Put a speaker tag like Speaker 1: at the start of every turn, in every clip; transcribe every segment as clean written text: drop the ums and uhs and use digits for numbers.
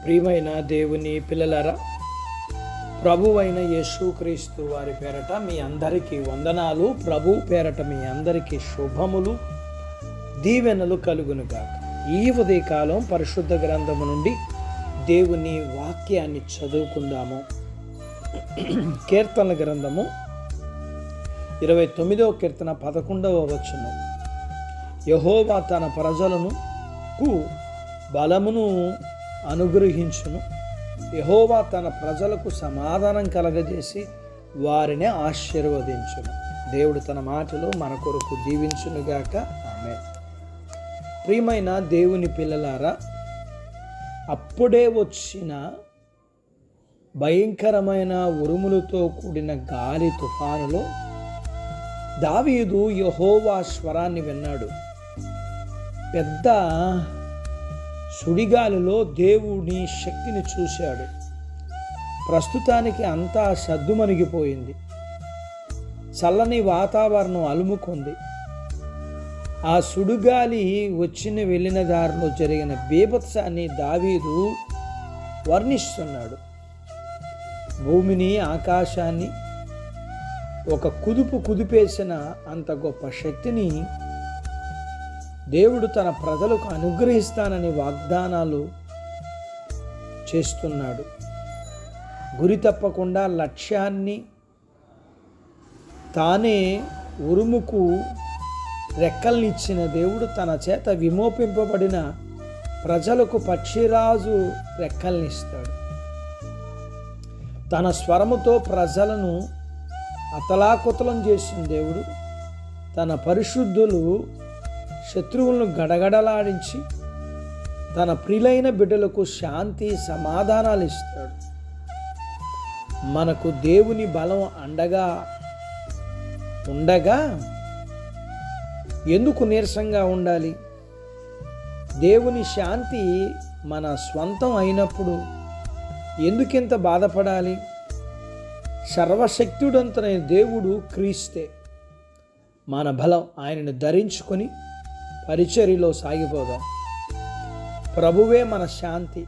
Speaker 1: ప్రియమైన దేవుని పిల్లలారా, ప్రభువైన యేసుక్రీస్తు వారి పేరట మీ అందరికీ వందనాలు. ప్రభు పేరట మీ అందరికీ శుభములు, దీవెనలు కలుగునుగాక. ఈ ఉదయకాలం పరిశుద్ధ గ్రంథము నుండి దేవుని వాక్యాన్ని చదువుకుందాము. కీర్తనల గ్రంథము 29వ కీర్తన 11వ వచనం. యెహోవా తన ప్రజలను బలమును అనుగ్రహించును. యెహోవా తన ప్రజలకు సమాధానం కలగజేసి వారిని ఆశీర్వదించును. దేవుడు తన మాటలు మన కొరకు దీవించునుగాక. ఆమేన్. ప్రియమైన దేవుని పిల్లలారా, అప్పుడే వచ్చిన భయంకరమైన ఉరుములతో కూడిన గాలి తుఫానులో దావీదు యెహోవా స్వరాన్ని విన్నాడు. పెద్ద సుడిగాలిలో దేవుని శక్తిని చూశాడు. ప్రస్తుతానికి అంతా సద్దుమణిగిపోయింది. చల్లని వాతావరణం అలుముకుంది. ఆ సుడిగాలి వచ్చిన వెళ్ళిన దారిలో జరిగిన బీభత్సాన్ని దావీదు వర్ణిస్తున్నాడు. భూమిని, ఆకాశాన్ని ఒక కుదిపేసిన అంత గొప్ప శక్తిని దేవుడు తన ప్రజలకు అనుగ్రహిస్తానని వాగ్దానాలు చేస్తున్నాడు. గురి తప్పకుండా లక్ష్యాన్ని తానే ఉరుముకు రెక్కల్నిచ్చిన దేవుడు తన చేత విమోపింపబడిన ప్రజలకు పక్షిరాజు రెక్కల్నిస్తాడు. తన స్వరముతో ప్రజలను అతలాకుతలం చేసిన దేవుడు తన పరిశుద్ధులు శత్రువులను గడగడలాడించి తన ప్రియులైన బిడ్డలకు శాంతి సమాధానాలు ఇస్తాడు. మనకు దేవుని బలం అండగా ఉండగా ఎందుకు నీరసంగా ఉండాలి? దేవుని శాంతి మన స్వంతం అయినప్పుడు ఎందుకింత బాధపడాలి? సర్వశక్తుడంతైన దేవుడు క్రీస్తే మన బలం. ఆయనను ధరించుకొని పరిచర్యలో సాగిపోదాం. ప్రభువే మన శాంతి.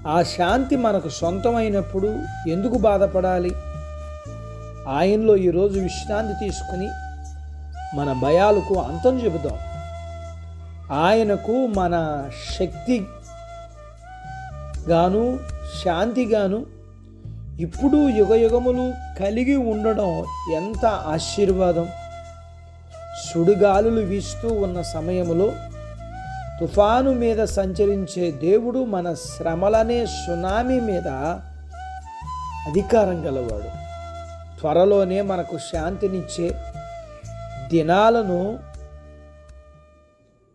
Speaker 1: ఆ శాంతి మనకు సొంతమైనప్పుడు ఎందుకు బాధపడాలి? ఆయనలో ఈరోజు విశ్రాంతి తీసుకుని మన భయాలకు అంతం చెబుదాం. ఆయనకు మన శక్తి గాను శాంతిగాను ఇప్పుడు యుగయుగములు కలిగి ఉండడం ఎంత ఆశీర్వాదం. సుడిగాలులు వీస్తూ ఉన్న సమయంలో తుఫాను మీద సంచరించే దేవుడు మన శ్రమలనే సునామీ మీద అధికారం గలవాడు. త్వరలోనే మనకు శాంతినిచ్చే దినాలను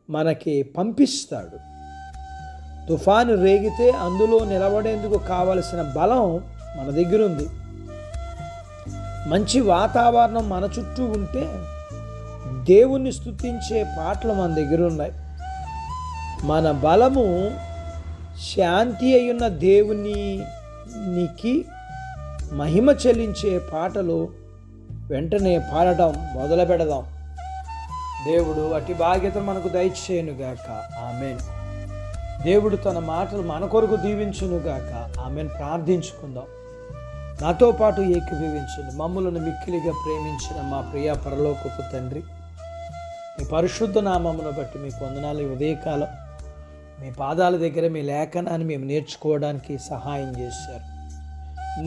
Speaker 1: మనకి పంపిస్తాడు. తుఫాను రేగితే అందులో నిలబడేందుకు కావలసిన బలం మన దగ్గర ఉంది. మంచి వాతావరణం మన చుట్టూ ఉంటే దేవుణ్ణి స్తుతించే పాటలు మన దగ్గర ఉన్నాయి. మన బలము శాంతి అయ్యున్న దేవునికి మహిమ చెల్లించే పాటలు వెంటనే పాడటం మొదలు పెడదాం. దేవుడు అట్టి భాగ్యత మనకు దయచేయునుగాక. ఆమేన్. దేవుడు తన మాటలు మన కొరకు దీవించునుగాక. ఆమేన్. ప్రార్థించుకుందాం. నాతో పాటు ఏకీభవించండి. మమ్ములను మిక్కిలిగా ప్రేమించిన మా ప్రియ పరలోకపు తండ్రి, మీ పరిశుద్ధ నామమును బట్టి మీకు వందనాలు. ఉదయకాలం మీ పాదాల దగ్గర మీ లేఖనాన్ని మేము నేర్చుకోవడానికి సహాయం చేశారు.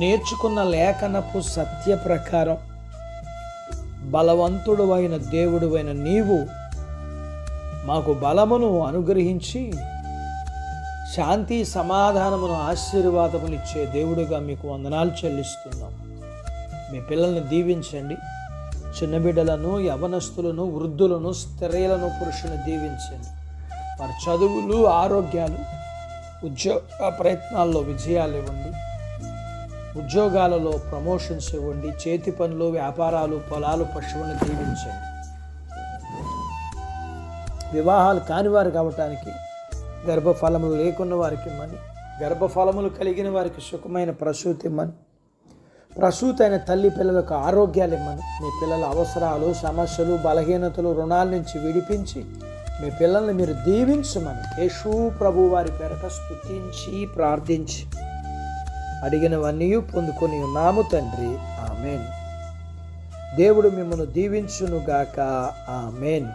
Speaker 1: నేర్చుకున్న లేఖనపు సత్య ప్రకారం బలవంతుడు అయిన దేవుడు అయిన నీవు మాకు బలమును అనుగ్రహించి శాంతి సమాధానమును ఆశీర్వాదములు ఇచ్చే దేవుడుగా మీకు వందనాలు చెల్లిస్తున్నాం. మీ పిల్లల్ని దీవించండి. చిన్న బిడ్డలను, యవనస్తులను, వృద్ధులను, స్త్రీలను, పురుషులను దీవించండి. వారి చదువులు, ఆరోగ్యాలు, ఉద్యోగ ప్రయత్నాల్లో విజయాలు ఇవ్వండి. ఉద్యోగాలలో ప్రమోషన్స్ ఇవ్వండి. చేతి పనులు, వ్యాపారాలు, పొలాలు, పశువులను దీవించండి. వివాహాలు కానివారు కావటానికి, గర్భఫలములు లేకున్న వారికి ఇమ్మని, గర్భఫలములు కలిగిన వారికి సుఖమైన ప్రసూతి ఇమ్మని, ప్రసూతి అయిన తల్లి పిల్లలకు ఆరోగ్యాలు ఇమ్మని, మీ పిల్లల అవసరాలు, సమస్యలు, బలహీనతలు, రుణాల నుంచి విడిపించి మీ పిల్లల్ని మీరు దీవించమని యేసు ప్రభు వారి పేరట స్తుతించి ప్రార్థించి అడిగినవన్నీ పొందుకొని ఉన్నాము తండ్రి. ఆమెన్. దేవుడు మిమ్మల్ని దీవించునుగాక. ఆమెన్.